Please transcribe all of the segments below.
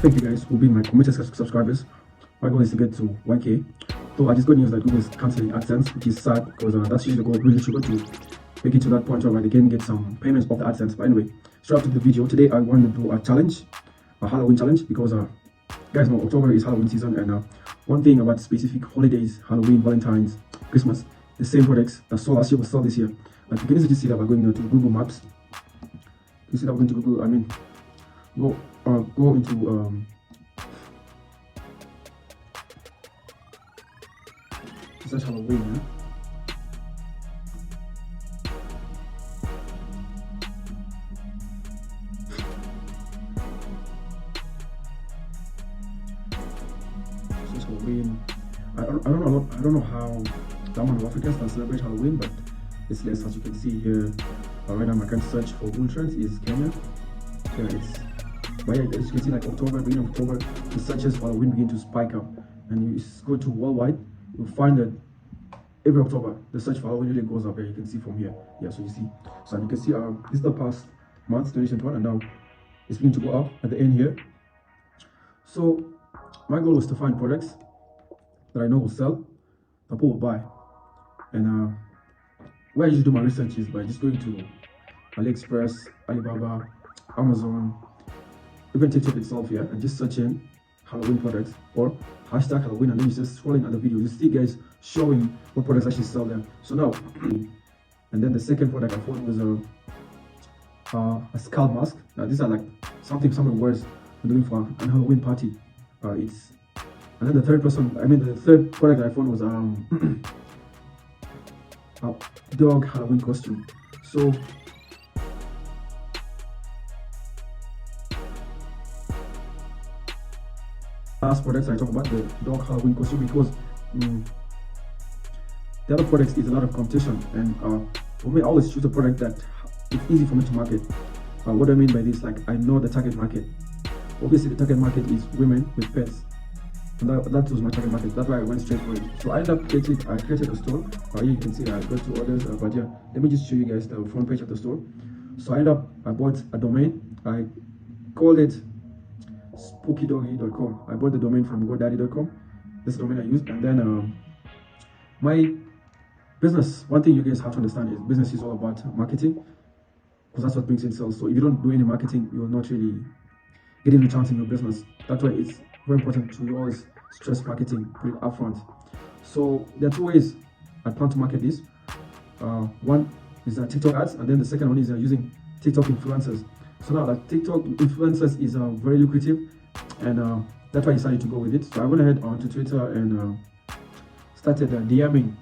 Thank you guys for being my committed subscribers. My goal is to get to 1K. So I just got news that Google is cancelling AdSense, which is sad because that's usually the goal. Really sugar to make it to that point where they can get some payments off the AdSense. But anyway, straight after the video, today I want to do a challenge, a Halloween challenge, because guys know October is Halloween season, and one thing about specific holidays, Halloween, Valentine's, Christmas, the same products that sold last year will sell this year. Like you can easily see that we're going to Google Maps. You see that we're going to Google, go into search Halloween, yeah? Search Halloween. I don't know how Diamond Africans can celebrate Halloween, but it's less. As you can see here, right now my current search for Google Trends is Kenya. Yeah, but yeah, as you can see, like October, beginning of October, the searches for Halloween begin to spike up, and you go to worldwide, you'll find that every October the search for Halloween really goes up. Here you can see from here. Yeah, so you see, so you can see this is the past month 2021, and now it's beginning to go up at the end here. So my goal was to find products that I know will sell, that people will buy, and where I usually do my research is by just going to AliExpress, Alibaba, Amazon, even TikTok itself here, and just searching Halloween products or hashtag Halloween, and then you just scrolling at the video, you see guys showing what products actually sell them. So now, and then the second product I found was a skull mask. Now these are like something someone wears when doing for a Halloween party. And then the third product I found was a dog Halloween costume. So last products I talk about the dog Halloween costume, because the other products is a lot of competition, and for me I always choose a product that it's easy for me to market. What do I mean by this? Like, I know the target market. Obviously the target market is women with pets, and that was my target market. That's why I went straight for it. So I created a store. Here you can see that I got 2 orders, but yeah, let me just show you guys the front page of the store. So I bought a domain. I called it spookydoggy.com. I bought the domain from godaddy.com. This domain I used, and then my business, one thing you guys have to understand is business is all about marketing, because that's what brings in sales. So if you don't do any marketing, you're not really getting a chance in your business. That's why it's very important to always stress marketing, put it upfront. So there are 2 ways I plan to market this. One is TikTok ads, and then the second one is using TikTok influencers. So now that TikTok influencers is very lucrative, and that's why I decided to go with it. So I went ahead onto Twitter and started DMing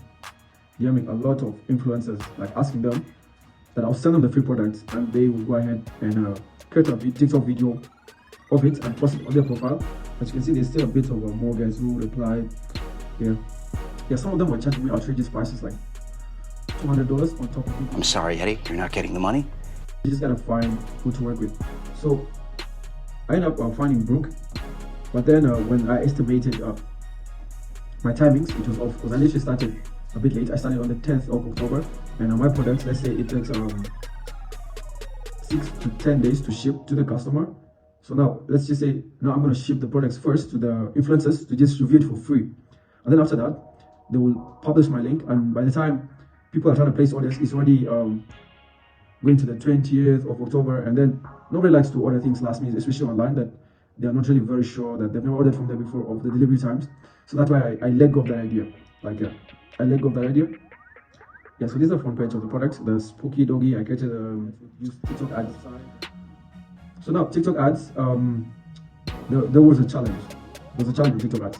a lot of influencers, like asking them that I'll send them the free products, and they will go ahead and create a TikTok video of it and post it on their profile. As you can see, there's still a bit of more guys who replied. Yeah, some of them were charging me outrageous prices, like $200 on top of it. I'm sorry, Eddie, you're not getting the money? You just gotta find who to work with. So I ended up finding Brooke, but then when I estimated my timings, it was off, because I literally started a bit late. I started on the 10th of October, and my products, let's say it takes 6 to 10 days to ship to the customer. So now let's just say now I'm going to ship the products first to the influencers to just review it for free, and then after that they will publish my link, and by the time people are trying to place orders, it's already going to the 20th of October, and then nobody likes to order things last minute, especially online, that they are not really very sure, that they've never ordered from there before, of the delivery times. So that's why I let go of that idea. I let go of that idea. Yeah, so this is the front page of the product, the Spooky Doggy. I created use TikTok ads. So now TikTok ads, there was a challenge. There was a challenge with TikTok ads.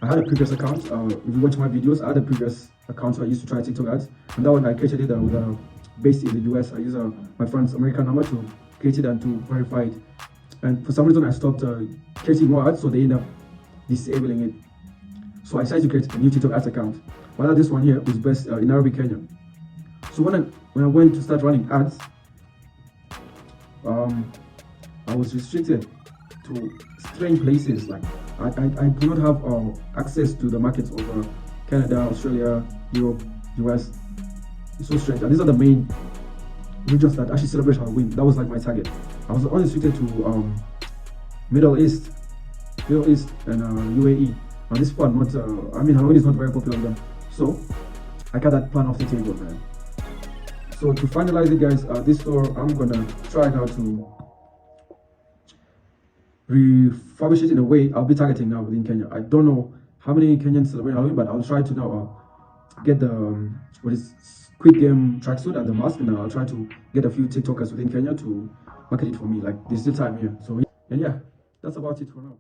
I had a previous account. If you watch my videos, I had a previous account where I used to try TikTok ads, and that one I created it with based in the US. I use my friend's American number to create it and to verify it. And for some reason I stopped creating more ads, so they end up disabling it. So I decided to create a new TikTok ads account. While this one here was based in Nairobi, Kenya. So when I went to start running ads, I was restricted to strange places. Like I do not have access to the markets of Canada, Australia, Europe, US. It's so strange. And these are the main regions that actually celebrate Halloween. That was like my target. I was only restricted to Middle East, and UAE. And this one, not I mean, Halloween is not very popular with them, so I got that plan off the table, man. So to finalize it, guys, this store I'm gonna try now to refurbish it in a way I'll be targeting now within Kenya. I don't know how many Kenyans celebrate Halloween, but I'll try to now get the what is Squid Game tracksuit and the mask, and I'll try to get a few TikTokers within Kenya to market it for me. Like there's still time here, so and yeah, that's about it for now.